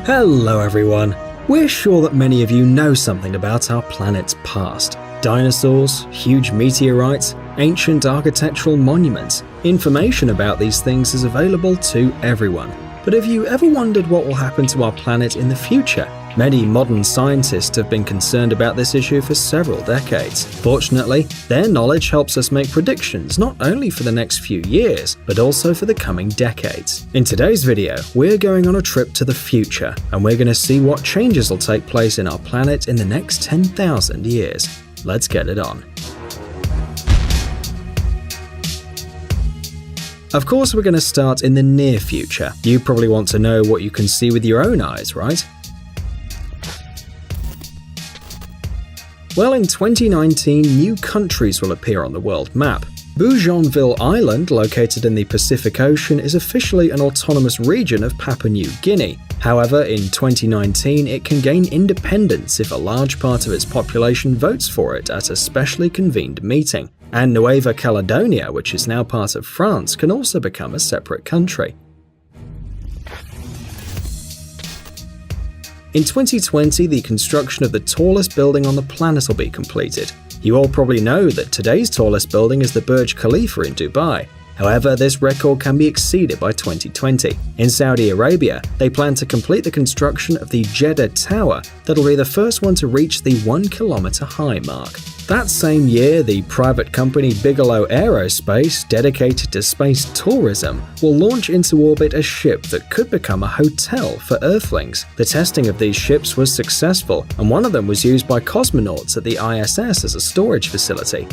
Hello everyone! We're sure that many of you know something about our planet's past. Dinosaurs, huge meteorites, ancient architectural monuments. Information about these things is available to everyone. But have you ever wondered what will happen to our planet in the future? Many modern scientists have been concerned about this issue for several decades. Fortunately, their knowledge helps us make predictions not only for the next few years, but also for the coming decades. In today's video, we're going on a trip to the future, and we're going to see what changes will take place in our planet in the next 10,000 years. Let's get it on. Of course, we're going to start in the near future. You probably want to know what you can see with your own eyes, right? Well, in 2019, new countries will appear on the world map. Bougainville Island, located in the Pacific Ocean, is officially an autonomous region of Papua New Guinea. However, in 2019, it can gain independence if a large part of its population votes for it at a specially convened meeting. And Nueva Caledonia, which is now part of France, can also become a separate country. In 2020, the construction of the tallest building on the planet will be completed. You all probably know that today's tallest building is the Burj Khalifa in Dubai. However, this record can be exceeded by 2020. In Saudi Arabia, they plan to complete the construction of the Jeddah Tower that'll be the first one to reach the 1 kilometer high mark. That same year, the private company Bigelow Aerospace, dedicated to space tourism, will launch into orbit a ship that could become a hotel for Earthlings. The testing of these ships was successful, and one of them was used by cosmonauts at the ISS as a storage facility.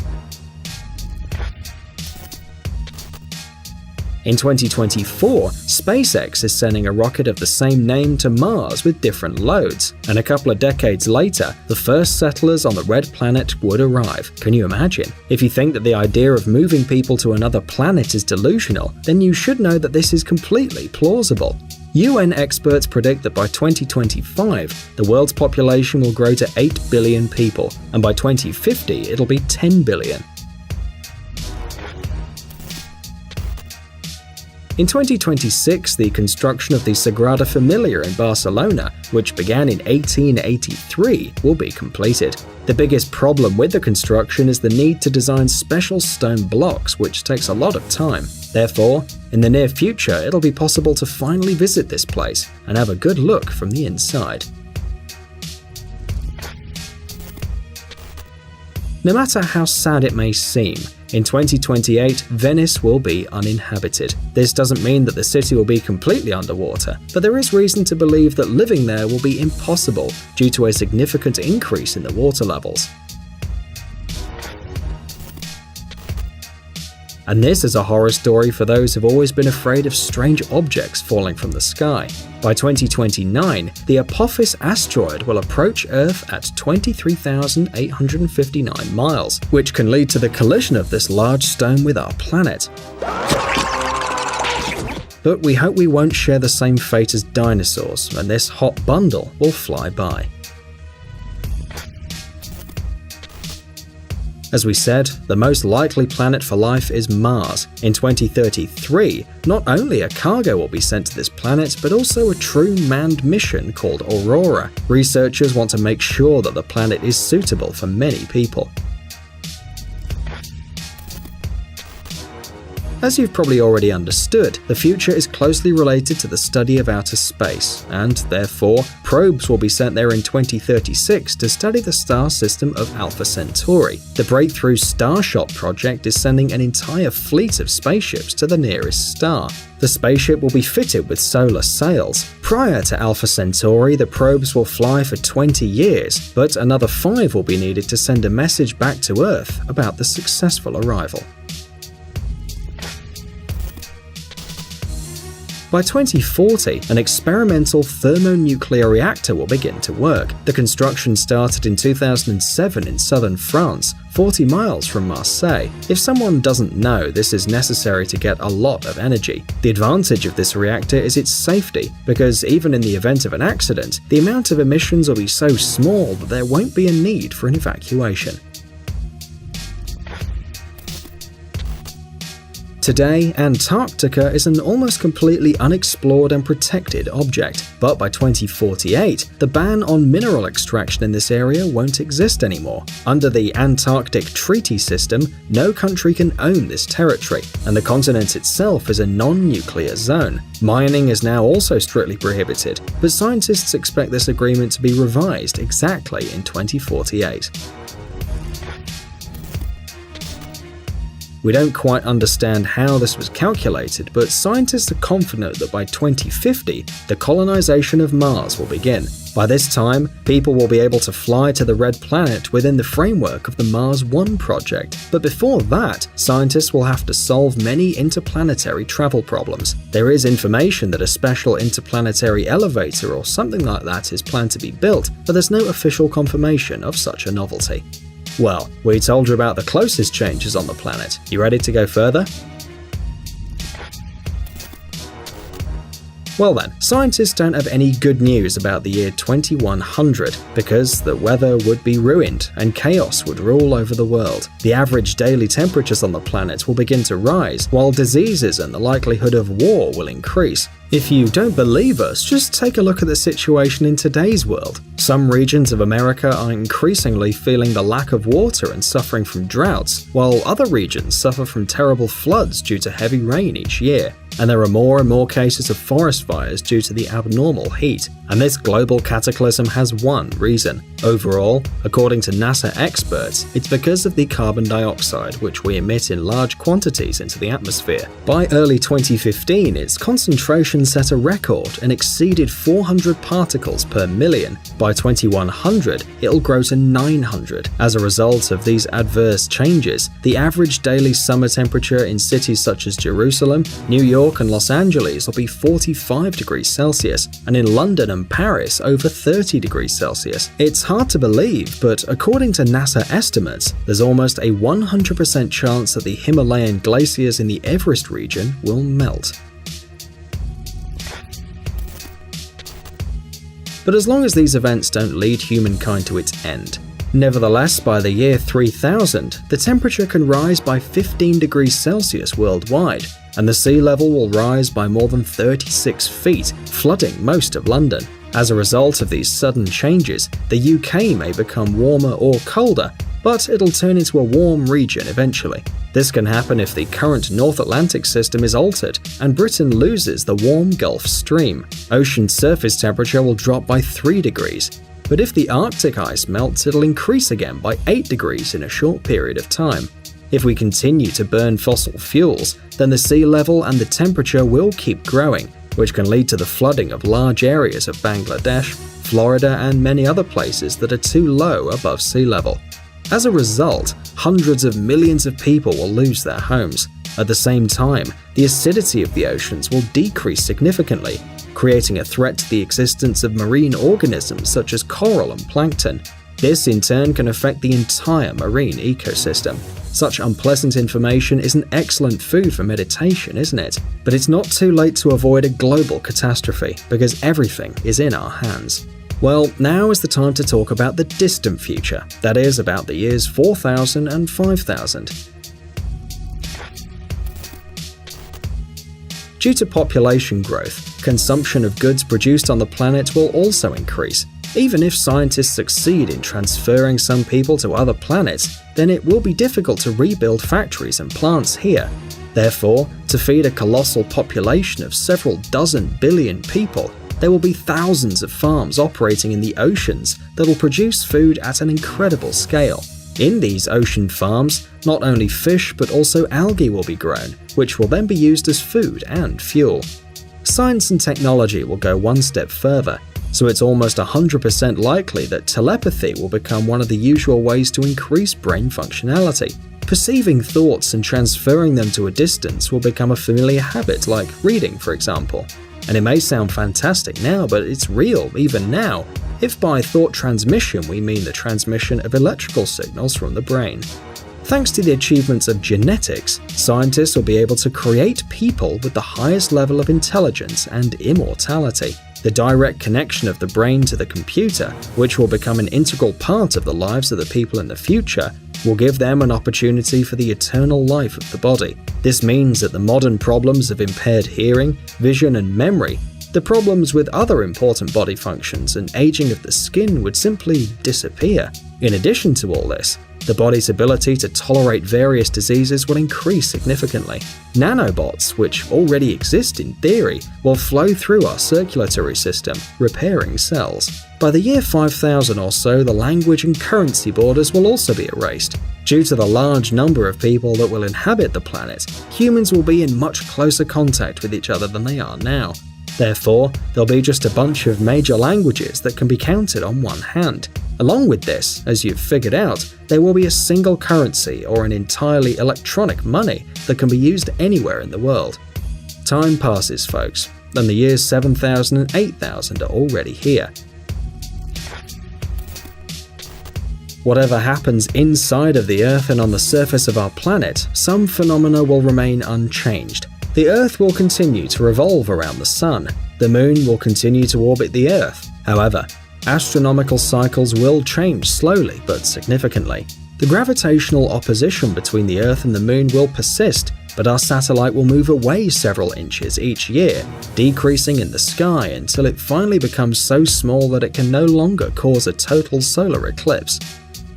In 2024, SpaceX is sending a rocket of the same name to Mars with different loads, and a couple of decades later, the first settlers on the Red Planet would arrive. Can you imagine? If you think that the idea of moving people to another planet is delusional, then you should know that this is completely plausible. UN experts predict that by 2025, the world's population will grow to 8 billion people, and by 2050, it'll be 10 billion. In 2026, the construction of the Sagrada Familia in Barcelona, which began in 1883, will be completed. The biggest problem with the construction is the need to design special stone blocks, which takes a lot of time. Therefore, in the near future, it'll be possible to finally visit this place and have a good look from the inside. No matter how sad it may seem, in 2028, Venice will be uninhabited. This doesn't mean that the city will be completely underwater, but there is reason to believe that living there will be impossible due to a significant increase in the water levels. And this is a horror story for those who've always been afraid of strange objects falling from the sky. By 2029, the Apophis asteroid will approach Earth at 23,859 miles, which can lead to the collision of this large stone with our planet. But we hope we won't share the same fate as dinosaurs, and this hot bundle will fly by. As we said, the most likely planet for life is Mars. In 2033, not only a cargo will be sent to this planet, but also a true manned mission called Aurora. Researchers want to make sure that the planet is suitable for many people. As you've probably already understood, the future is closely related to the study of outer space, and therefore, probes will be sent there in 2036 to study the star system of Alpha Centauri. The Breakthrough Starshot project is sending an entire fleet of spaceships to the nearest star. The spaceship will be fitted with solar sails. Prior to Alpha Centauri, the probes will fly for 20 years, but another 5 will be needed to send a message back to Earth about the successful arrival. By 2040, an experimental thermonuclear reactor will begin to work. The construction started in 2007 in southern France, 40 miles from Marseille. If someone doesn't know, this is necessary to get a lot of energy. The advantage of this reactor is its safety, because even in the event of an accident, the amount of emissions will be so small that there won't be a need for an evacuation. Today, Antarctica is an almost completely unexplored and protected object, but by 2048, the ban on mineral extraction in this area won't exist anymore. Under the Antarctic Treaty System, no country can own this territory, and the continent itself is a non-nuclear zone. Mining is now also strictly prohibited, but scientists expect this agreement to be revised exactly in 2048. We don't quite understand how this was calculated, but scientists are confident that by 2050, the colonization of Mars will begin. By this time, people will be able to fly to the Red Planet within the framework of the Mars One project. But before that, scientists will have to solve many interplanetary travel problems. There is information that a special interplanetary elevator or something like that is planned to be built, but there's no official confirmation of such a novelty. Well, we told you about the closest changes on the planet. You ready to go further? Well then, scientists don't have any good news about the year 2100 because the weather would be ruined and chaos would rule over the world. The average daily temperatures on the planet will begin to rise, while diseases and the likelihood of war will increase. If you don't believe us, just take a look at the situation in today's world. Some regions of America are increasingly feeling the lack of water and suffering from droughts, while other regions suffer from terrible floods due to heavy rain each year. And there are more and more cases of forest fires due to the abnormal heat. And this global cataclysm has one reason. Overall, according to NASA experts, it's because of the carbon dioxide, which we emit in large quantities into the atmosphere. By early 2015, its concentration set a record and exceeded 400 particles per million. By 2100, it'll grow to 900. As a result of these adverse changes, the average daily summer temperature in cities such as Jerusalem, New York, and Los Angeles will be 45 degrees Celsius, and in London and Paris over 30 degrees Celsius. It's hard to believe, but according to NASA estimates, there's almost a 100% chance that the Himalayan glaciers in the Everest region will melt. But as long as these events don't lead humankind to its end. Nevertheless, by the year 3000, the temperature can rise by 15 degrees Celsius worldwide, and the sea level will rise by more than 36 feet, flooding most of London. As a result of these sudden changes, the UK may become warmer or colder, but it'll turn into a warm region eventually. This can happen if the current North Atlantic system is altered and Britain loses the warm Gulf Stream. Ocean surface temperature will drop by 3 degrees. But if the Arctic ice melts, it'll increase again by 8 degrees in a short period of time. If we continue to burn fossil fuels, then the sea level and the temperature will keep growing, which can lead to the flooding of large areas of Bangladesh, Florida, and many other places that are too low above sea level. As a result, hundreds of millions of people will lose their homes. At the same time, the acidity of the oceans will decrease significantly, creating a threat to the existence of marine organisms such as coral and plankton. This in turn can affect the entire marine ecosystem. Such unpleasant information is an excellent food for meditation, isn't it? But it's not too late to avoid a global catastrophe, because everything is in our hands. Well, now is the time to talk about the distant future, that is, about the years 4000 and 5000. Due to population growth, consumption of goods produced on the planet will also increase. Even if scientists succeed in transferring some people to other planets, then it will be difficult to rebuild factories and plants here. Therefore, to feed a colossal population of several dozen billion people, there will be thousands of farms operating in the oceans that will produce food at an incredible scale. In these ocean farms, not only fish but also algae will be grown, which will then be used as food and fuel. Science and technology will go one step further, so it's almost 100% likely that telepathy will become one of the usual ways to increase brain functionality. Perceiving thoughts and transferring them to a distance will become a familiar habit, like reading, for example. And it may sound fantastic now, but it's real even now, if by thought transmission we mean the transmission of electrical signals from the brain. Thanks to the achievements of genetics, scientists will be able to create people with the highest level of intelligence and immortality. The direct connection of the brain to the computer, which will become an integral part of the lives of the people in the future, will give them an opportunity for the eternal life of the body. This means that the modern problems of impaired hearing, vision, and memory, the problems with other important body functions and aging of the skin would simply disappear. In addition to all this, the body's ability to tolerate various diseases will increase significantly. Nanobots, which already exist in theory, will flow through our circulatory system, repairing cells. By the year 5000 or so, the language and currency borders will also be erased. Due to the large number of people that will inhabit the planet, humans will be in much closer contact with each other than they are now. Therefore, there'll be just a bunch of major languages that can be counted on one hand. Along with this, as you've figured out, there will be a single currency or an entirely electronic money that can be used anywhere in the world. Time passes, folks, and the years 7000 and 8000 are already here. Whatever happens inside of the Earth and on the surface of our planet, some phenomena will remain unchanged. The Earth will continue to revolve around the Sun. The Moon will continue to orbit the Earth. However, astronomical cycles will change slowly but significantly. The gravitational opposition between the Earth and the Moon will persist, but our satellite will move away several inches each year, decreasing in the sky until it finally becomes so small that it can no longer cause a total solar eclipse.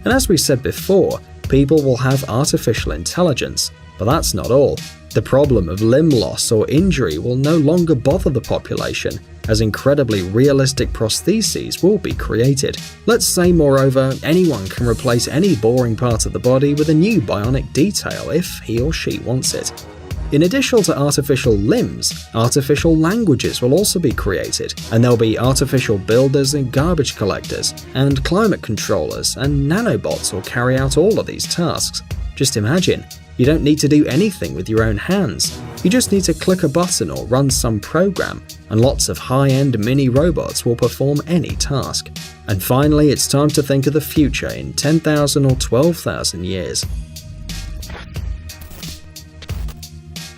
And as we said before, people will have artificial intelligence, but that's not all. The problem of limb loss or injury will no longer bother the population, as incredibly realistic prostheses will be created. Let's say, moreover, anyone can replace any boring part of the body with a new bionic detail if he or she wants it. In addition to artificial limbs, artificial languages will also be created, and there'll be artificial builders and garbage collectors, and climate controllers, and nanobots will carry out all of these tasks. Just imagine, you don't need to do anything with your own hands. You just need to click a button or run some program, and lots of high-end mini robots will perform any task. And finally, it's time to think of the future in 10,000 or 12,000 years.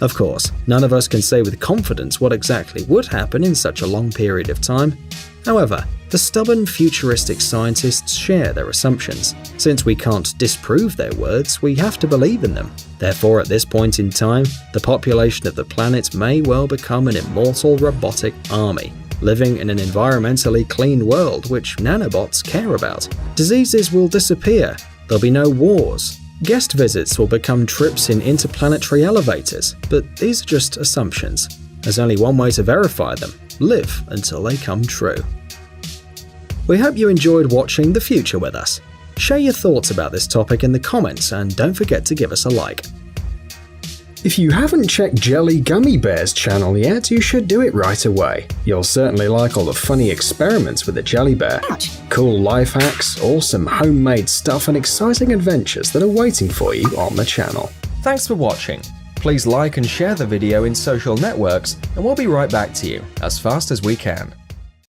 Of course, none of us can say with confidence what exactly would happen in such a long period of time. However, the stubborn futuristic scientists share their assumptions. Since we can't disprove their words, we have to believe in them. Therefore, at this point in time, the population of the planet may well become an immortal robotic army, living in an environmentally clean world which nanobots care about. Diseases will disappear. There'll be no wars. Guest visits will become trips in interplanetary elevators, but these are just assumptions. There's only one way to verify them: live until they come true. We hope you enjoyed watching The Future with us. Share your thoughts about this topic in the comments and don't forget to give us a like. If you haven't checked Jelly Gummy Bear's channel yet, you should do it right away. You'll certainly like all the funny experiments with the jelly bear, cool life hacks, awesome homemade stuff, and exciting adventures that are waiting for you on the channel. Thanks for watching. Please like and share the video in social networks, and we'll be right back to you as fast as we can.